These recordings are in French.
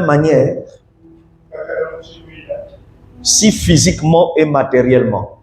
manière, si physiquement et matériellement,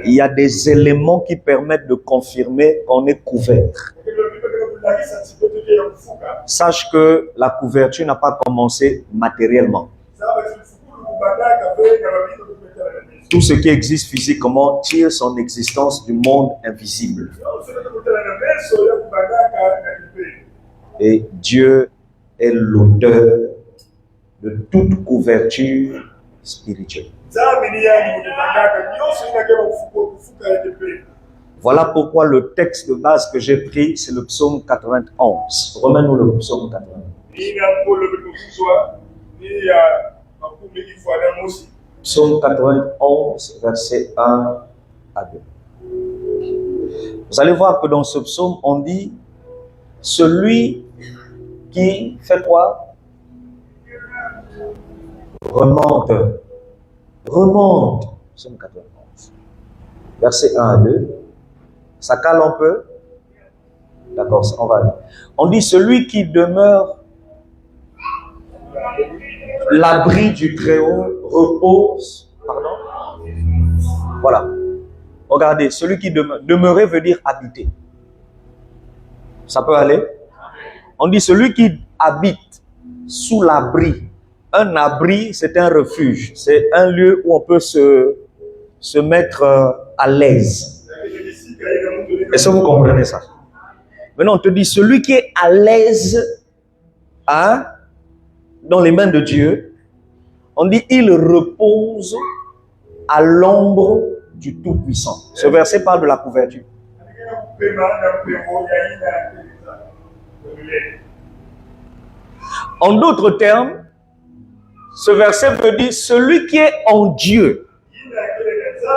il y a des éléments qui permettent de confirmer qu'on est couvert. Sache que la couverture n'a pas commencé matériellement. Tout ce qui existe physiquement tire son existence du monde invisible. Et Dieu est l'auteur de toute couverture spirituelle. Voilà pourquoi le texte de base que j'ai pris, c'est le psaume 91. Remets-nous le psaume 91. Psaume 91, verset 1 à 2. Vous allez voir que dans ce psaume, on dit « Celui qui fait quoi? Remonte. Remonte. » Psaume 91. Verset 1 à 2. Ça cale un peu? D'accord, on va aller. On dit « Celui qui demeure l'abri du Très-Haut repose. » Pardon? Voilà. Regardez, celui qui demeure. Demeurer veut dire habiter. Ça peut aller? On dit celui qui habite sous l'abri. Un abri, c'est un refuge. C'est un lieu où on peut se mettre à l'aise. Est-ce que vous comprenez ça? Maintenant, on te dit celui qui est à l'aise dans les mains de Dieu, on dit il repose à l'ombre du Tout-Puissant. Ce verset parle de la couverture. En d'autres termes, ce verset veut dire celui qui est en Dieu.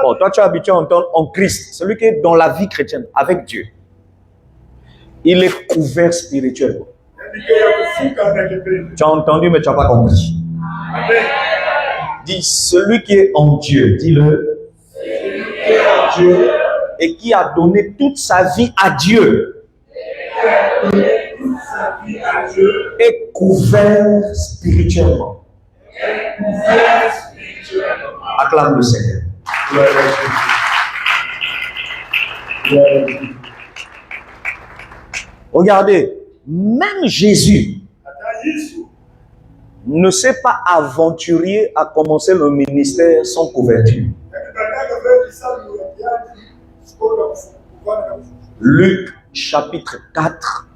Bon, toi tu es habitué à entendre en Christ, celui qui est dans la vie chrétienne, avec Dieu. Il est couvert spirituellement. Tu as entendu, mais tu n'as pas compris. Dis celui qui est en Dieu, dis-le. Dieu et qui a donné toute sa vie à Dieu est couvert spirituellement. Acclame le Seigneur. Regardez, même Jésus ne s'est pas aventurier à commencer le ministère sans couverture. Luc chapitre 4,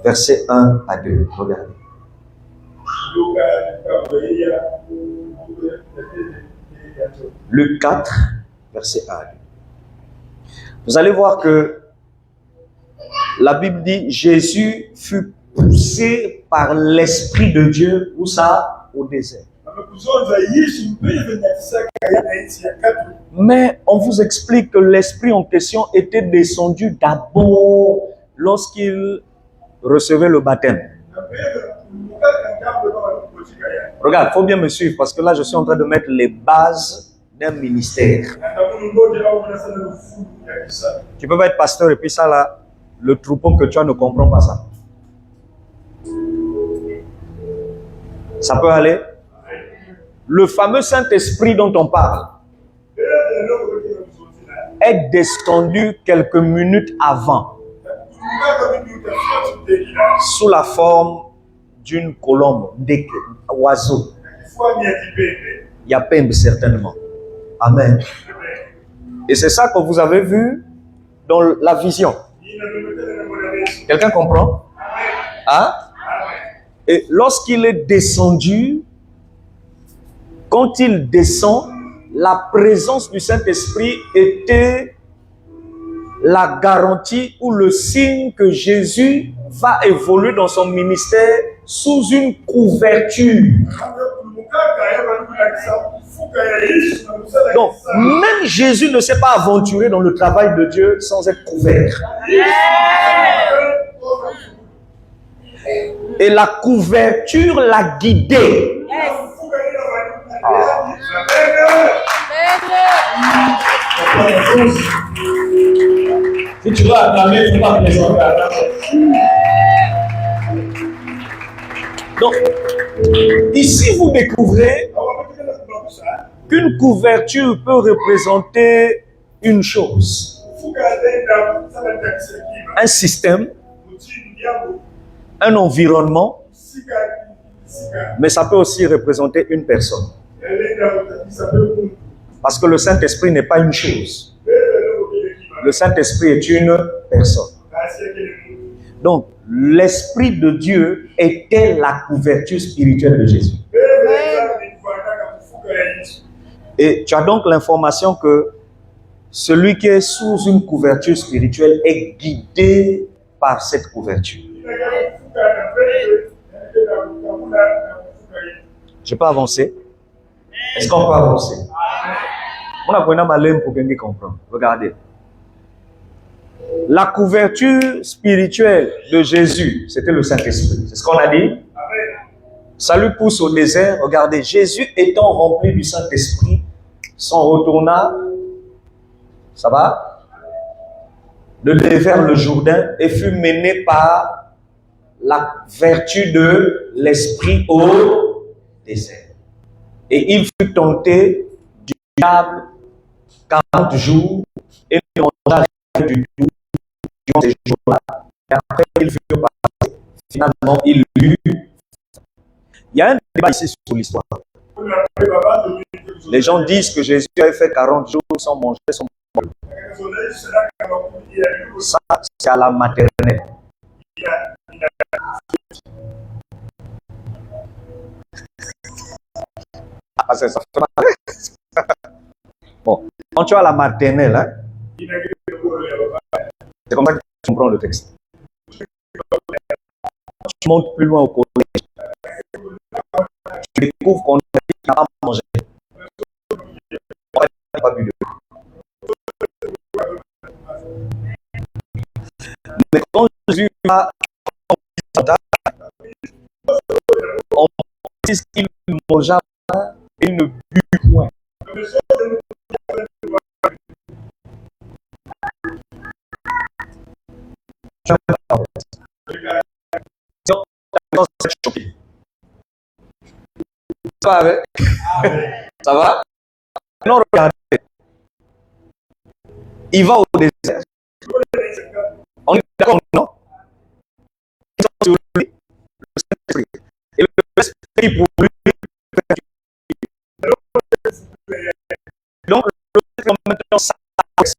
verset 1 à 2. Regardez. Luc 4, verset 1 à 2. Vous allez voir que la Bible dit Jésus fut poussé par l'Esprit de Dieu, où ça? Au désert. Mais on vous explique que l'Esprit en question était descendu d'abord lorsqu'il recevait le baptême. Regarde, il faut bien me suivre parce que là je suis en train de mettre les bases d'un ministère. Tu peux pas être pasteur et puis ça là, le troupeau que tu as ne comprend pas ça. Ça peut aller? Le fameux Saint-Esprit dont on parle est descendu quelques minutes avant sous la forme d'une colombe, d'oiseau. Yapembe certainement. Amen. Et c'est ça que vous avez vu dans la vision. Quelqu'un comprend? Hein? Et lorsqu'il est descendu, quand il descend, la présence du Saint-Esprit était la garantie ou le signe que Jésus va évoluer dans son ministère sous une couverture. Donc, même Jésus ne s'est pas aventuré dans le travail de Dieu sans être couvert. Et la couverture l'a guidé. Si tu vas acclamer, il ne faut pas plaisanter. Donc, ici vous découvrez qu'une couverture peut représenter une chose, un système, un environnement, mais ça peut aussi représenter une personne. Parce que le Saint-Esprit n'est pas une chose. Le Saint-Esprit est une personne. Donc, l'Esprit de Dieu était la couverture spirituelle de Jésus. Et tu as donc l'information que celui qui est sous une couverture spirituelle est guidé par cette couverture. Je peux avancer? Est-ce qu'on peut avancer? On a besoin de pour bien comprendre. Regardez. La couverture spirituelle de Jésus, c'était le Saint-Esprit. C'est ce qu'on a dit. Ça lui pousse au désert. Regardez, Jésus étant rempli du Saint-Esprit, s'en retourna, ça va, vers le Jourdain et fut mené par la vertu de l'Esprit au désert. Et il fut tenté du diable 40 jours et ne mangea rien du tout durant ces jours-là. Et après, il fut passé. Finalement, il lut. Il y a un débat ici sur l'histoire. Les gens disent que Jésus avait fait 40 jours sans manger, sans boire. Ça, c'est à la maternelle. Ah, ça fait mal. Bon, quand tu as la maternelle, hein, c'est comme ça que tu comprends le texte. Quand tu montes plus loin au collège, tu découvres qu'on n'a pas mangé. On n'a pas bu de l'eau. Mais quand Jésus a on dit qu'il ne mangea pas, il ne but point. Ça va, avec? Ça va? Non, regardez. Il va au désert. On est d'accord, non? Sur lui, le Saint-Esprit. Et le Saint-Esprit pour lui. Donc, le Saint-Esprit maintenant s'arrête.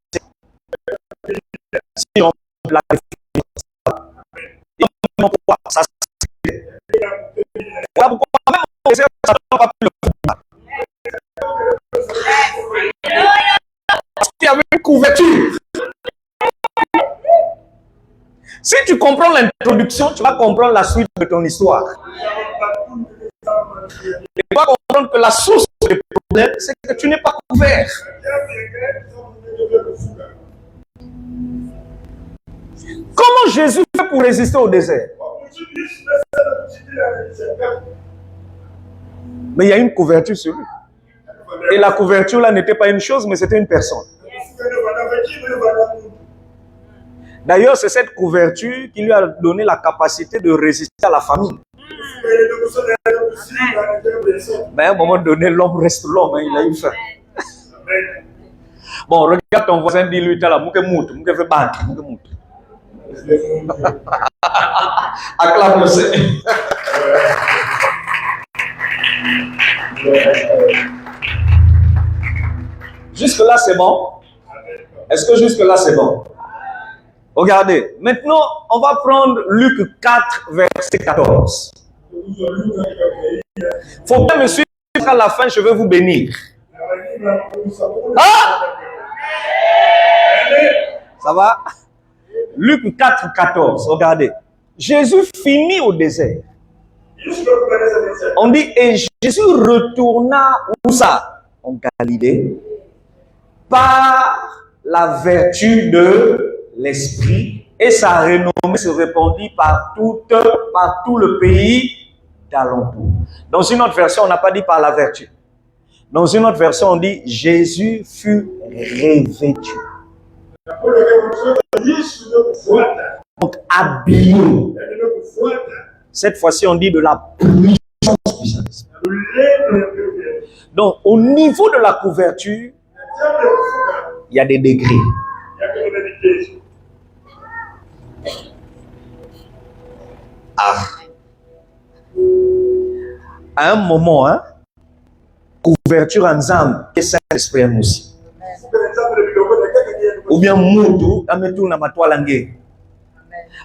Si on la pourquoi ça voilà pourquoi même au désert, ça n'a pas pu le faire. Parce qu'il y avait une couverture. Si tu comprends l'introduction, tu vas comprendre la suite de ton histoire. Et tu vas comprendre que la source des problèmes, c'est que tu n'es pas couvert. Comment Jésus fait pour résister au désert? Mais il y a une couverture sur lui. Et la couverture là n'était pas une chose, mais c'était une personne. D'ailleurs, c'est cette couverture qui lui a donné la capacité de résister à la famine. Mais à un moment donné, l'homme reste l'homme, hein, il a eu faim. Bon, regarde ton voisin, dis-lui, t'as la mouke mout, mouke fait banque, mouke mout. Acclame le Seigneur. Jusque-là, c'est bon? Est-ce que jusque-là, c'est bon? Regardez, maintenant, on va prendre Luc 4, verset 14. Faut bien me suivre jusqu'à la fin, je vais vous bénir. Ah! Ça va? Luc 4, 14, regardez. Jésus finit au désert. On dit, et Jésus retourna où ça? En Galilée, par la vertu de l'Esprit, et sa renommée se répandit par tout le pays d'alentour. Dans une autre version, on n'a pas dit par la vertu. Dans une autre version, on dit Jésus fut revêtu. Donc habillé. Cette fois-ci, on dit de la vierge. Donc, au niveau de la couverture, il y a des degrés. Ah. À un moment, hein, couverture en zam, et Saint-Esprit aussi. Ou bien moto, ametou na matwalangue.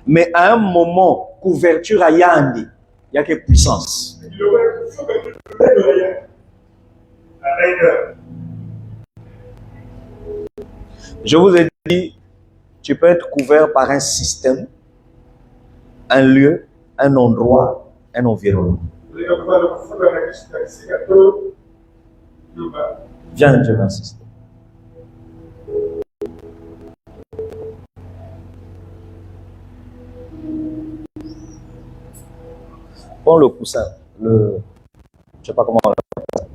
Mais à un moment, couverture à yandi, il n'y a que puissance. Je vous ai dit, tu peux être couvert par un système, un lieu, un endroit, un environnement. Viens, je vais insister. Prends le coussin, je sais pas comment on l'appelle.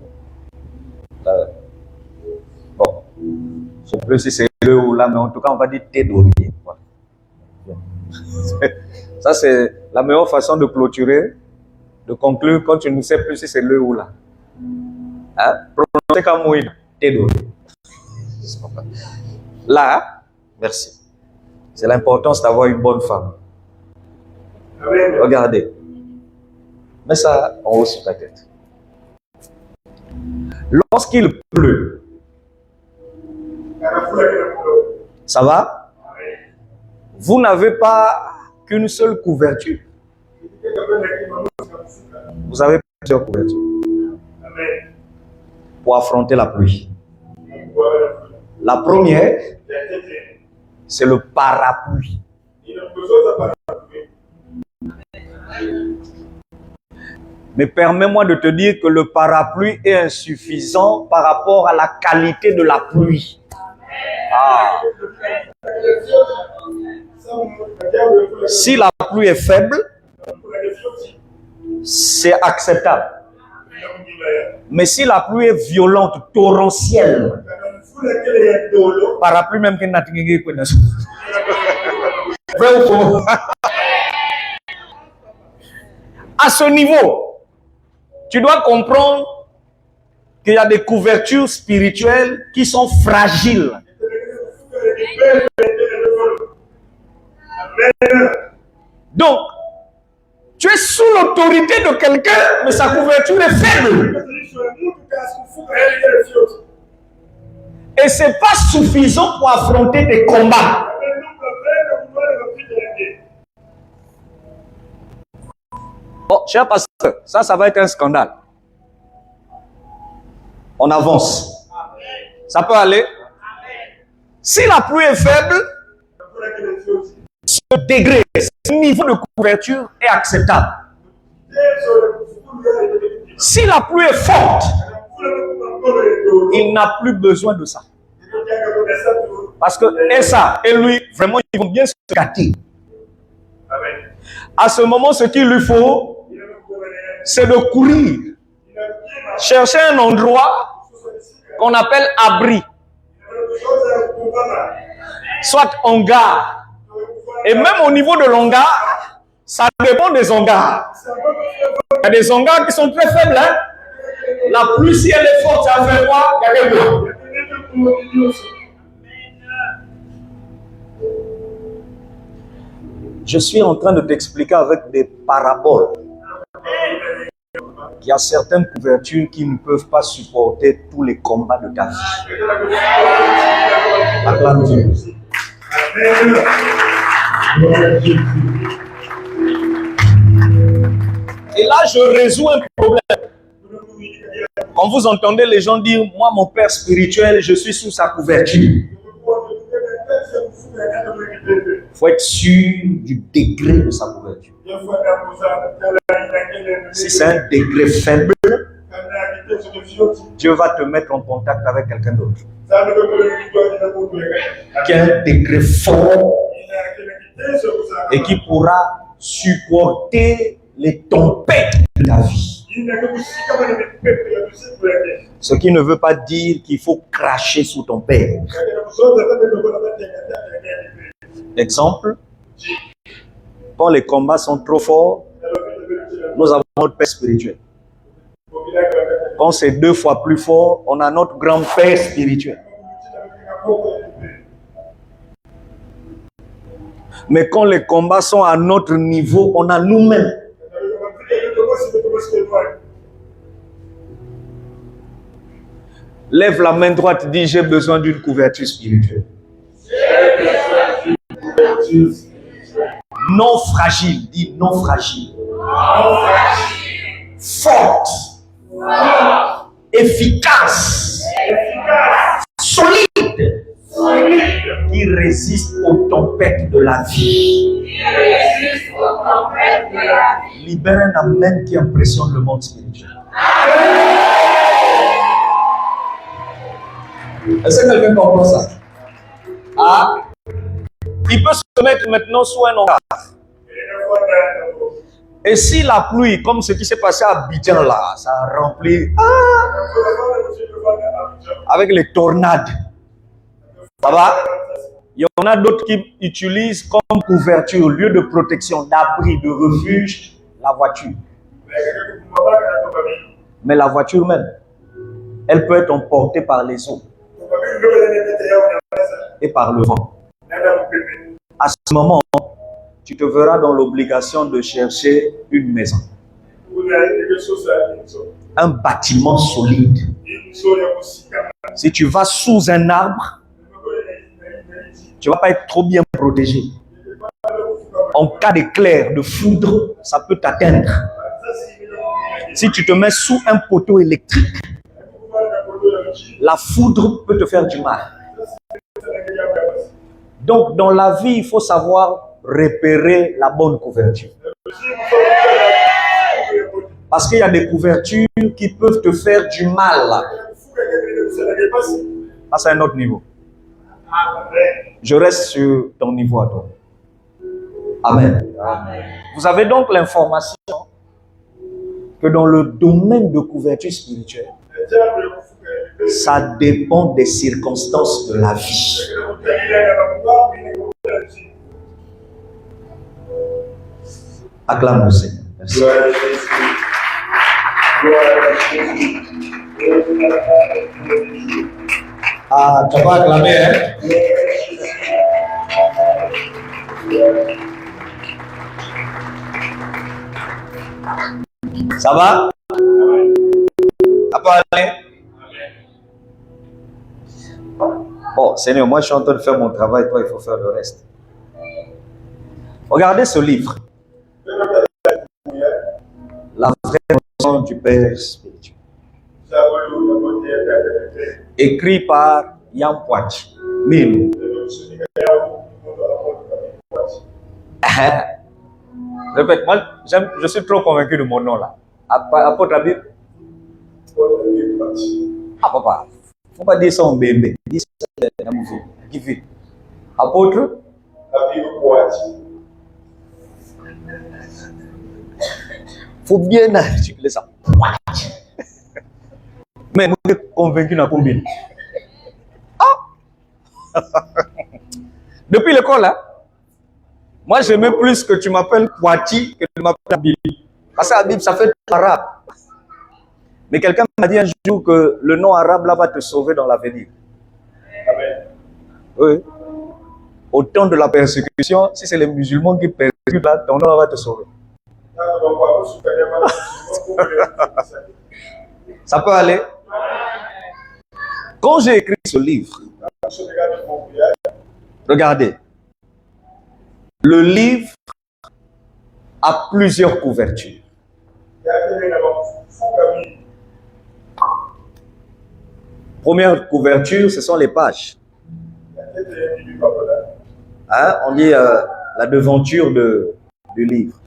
Bon, je ne sais plus si c'est le ou là, mais en tout cas, on va dire thé d'oreiller. Voilà. Ça, c'est la meilleure façon de clôturer, de conclure quand tu ne sais plus si c'est le ou là. Hein? Prononcez comme oui, thé d'oreiller. Là, merci. C'est l'importance d'avoir une bonne femme. Regardez. Mets ça en haut sur ta tête. Lorsqu'il pleut, ça va? Vous n'avez pas qu'une seule couverture. Vous avez plusieurs couvertures pour affronter la pluie. La première, c'est le parapluie. Mais permets-moi de te dire que le parapluie est insuffisant par rapport à la qualité de la pluie. Ah. Si la pluie est faible, c'est acceptable. Mais si la pluie est violente, torrentielle, parapluie même qu'il n'a pas à ce niveau, tu dois comprendre qu'il y a des couvertures spirituelles qui sont fragiles. Donc, tu es sous l'autorité de quelqu'un, mais sa couverture est faible. Et ce n'est pas suffisant pour affronter des combats. Bon, cher pasteur, ça va être un scandale. On avance. Ça peut aller? Si la pluie est faible, ce degré, ce niveau de couverture est acceptable. Si la pluie est forte, il n'a plus besoin de ça. Parce que Essa et lui, vraiment, ils vont bien se gâter. À ce moment, ce qu'il lui faut, c'est de courir, chercher un endroit qu'on appelle abri, soit hangar. Et même au niveau de l'hangar, ça dépend des hangars. Il y a des hangars qui sont très faibles. Hein? La pluie, si elle est forte, ça fait quoi? Il y a des blancs. Je suis en train de t'expliquer avec des paraboles qu'il y a certaines couvertures qui ne peuvent pas supporter tous les combats de ta vie. Acclame Dieu. Et là, je résous un problème. Quand vous entendez les gens dire, moi, mon père spirituel, je suis sous sa couverture. Il faut être sûr du degré de sa couverture. Si c'est un degré faible, Dieu va te mettre en contact avec quelqu'un d'autre qui a un degré fort et qui pourra supporter les tempêtes de la vie. Ce qui ne veut pas dire qu'il faut cracher sous ton père. Exemple, quand les combats sont trop forts, nous avons notre père spirituel. Quand c'est 2 fois plus fort, on a notre grand-père spirituel. Mais quand les combats sont à notre niveau, on a nous-mêmes. Lève la main droite, dis j'ai besoin d'une couverture spirituelle. Non fragile, dis non fragile. Forte. Efficace. Solide. Qui résiste aux tempêtes de la vie. Libère un amen qui impressionne le monde spirituel. Est-ce que quelqu'un comprend ça? Ah, il peut se mettre maintenant sous un orage. Et si la pluie, comme ce qui s'est passé à Abidjan là, ça a rempli avec les tornades, ça va? Il y en a d'autres qui utilisent comme couverture, lieu de protection, d'abri, de refuge, la voiture. Mais la voiture même, elle peut être emportée par les eaux et par le vent. À ce moment, tu te verras dans l'obligation de chercher une maison, un bâtiment solide. Si tu vas sous un arbre, tu ne vas pas être trop bien protégé. En cas d'éclair, de foudre, ça peut t'atteindre. Si tu te mets sous un poteau électrique, la foudre peut te faire du mal. Donc, dans la vie, il faut savoir repérer la bonne couverture. Parce qu'il y a des couvertures qui peuvent te faire du mal. Ça, c'est un autre niveau. Je reste sur ton niveau à toi. Amen. Amen. Vous avez donc l'information que dans le domaine de couverture spirituelle, ça dépend des circonstances de la vie. Acclame le Seigneur. Merci. Ah, tu vas acclamer, hein? Ça va? Ça peut aller? Bon, Seigneur, moi je suis en train de faire mon travail, toi il faut faire le reste. Regardez ce livre. La vraie notion du Père spirituel. Écrit par Yann Poitiers. Mille. Répète, moi je suis trop convaincu de mon nom là. Apôtre Habib. Ah papa, faut pas dire ça en bébé. Dis ça dans mon vie. Apôtre Habib Poitiers. Faut bien articuler ça. Mais je suis convaincu dans combien. Ah! Depuis l'école, là, moi j'aimais plus que tu m'appelles Poitiers que tu m'appelles Habib. Parce que Habib, ça fait arabe. Mais quelqu'un m'a dit un jour que le nom arabe là va te sauver dans l'avenir. Amen. Oui. Au temps de la persécution, si c'est les musulmans qui persécutent là, ton nom va te sauver. Ça peut aller. Quand j'ai écrit ce livre, regardez, le livre a plusieurs couvertures. Première couverture, ce sont les pages. Hein? On dit la devanture du livre.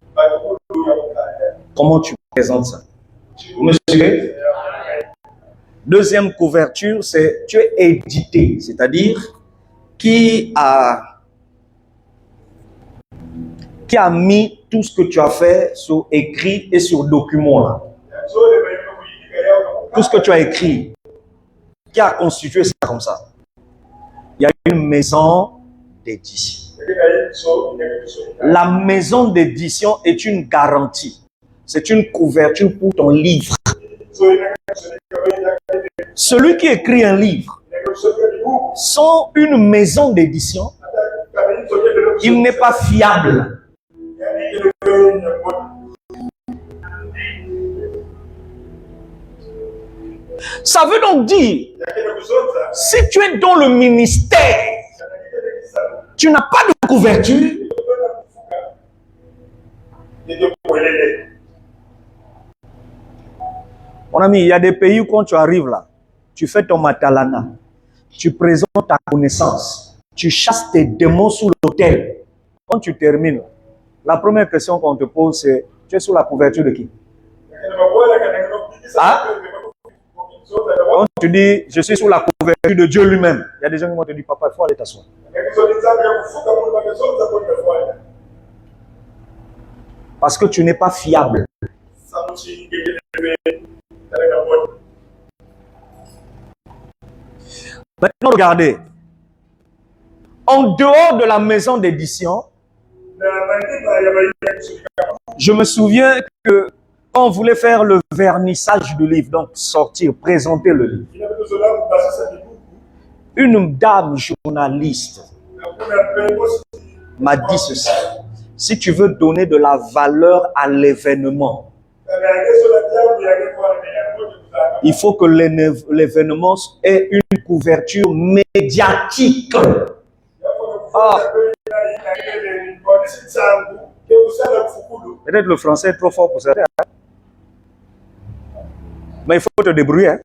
Comment tu présentes ça? Vous me suivez? Deuxième couverture, c'est tu es édité, c'est-à-dire qui a mis tout ce que tu as fait sur écrit et sur document là. Tout ce que tu as écrit, qui a constitué ça comme ça. Il y a une maison d'édition. La maison d'édition est une garantie. C'est une couverture pour ton livre. Celui qui écrit un livre sans une maison d'édition, il n'est pas fiable. Ça veut donc dire, si tu es dans le ministère, tu n'as pas de couverture, mon ami, il y a des pays où quand tu arrives là, tu fais ton matalana, tu présentes ta connaissance, tu chasses tes démons sous l'autel. Quand tu termines, la première question qu'on te pose, c'est: tu es sous la couverture de qui? Ah? Quand tu dis: je suis sous la couverture de Dieu lui-même, il y a des gens qui vont te dire: papa, il faut aller t'asseoir. Parce que tu n'es pas fiable. Maintenant, regardez. En dehors de la maison d'édition, je me souviens que quand on voulait faire le vernissage du livre, donc sortir, présenter le livre, une dame journaliste m'a dit ceci: si tu veux donner de la valeur à l'événement, il faut que l'événement ait une couverture médiatique. Ah. Peut-être le français est trop fort pour ça. Mais il faut te débrouiller. Hein?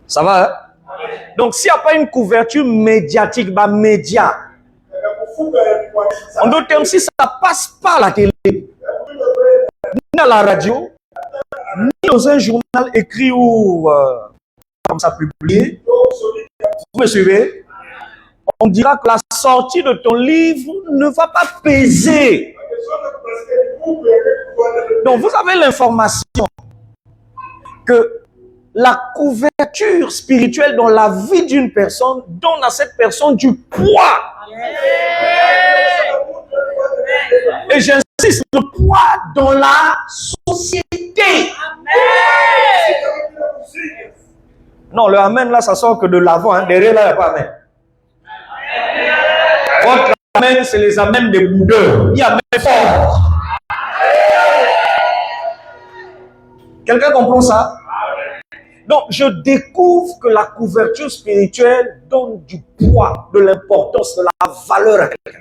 Ça va? Hein? Donc, s'il n'y a pas une couverture médiatique, bah, média. En d'autres termes, si ça ne passe pas à la télé, ni à la radio, ni dans un journal écrit ou comme ça publié, vous me suivez? On dira que la sortie de ton livre ne va pas peser. Donc, vous avez l'information que la couverture spirituelle dans la vie d'une personne donne à cette personne du poids. Et j'insiste, le poids dans la société. Non, le amen là, ça sort que de l'avant. Hein. Derrière là, il n'y a pas amen. Votre amen, c'est les amens des boudeurs. Il y a amen fort. Quelqu'un comprend ça? Donc, je découvre que la couverture spirituelle donne du poids, de l'importance, de la valeur à quelqu'un.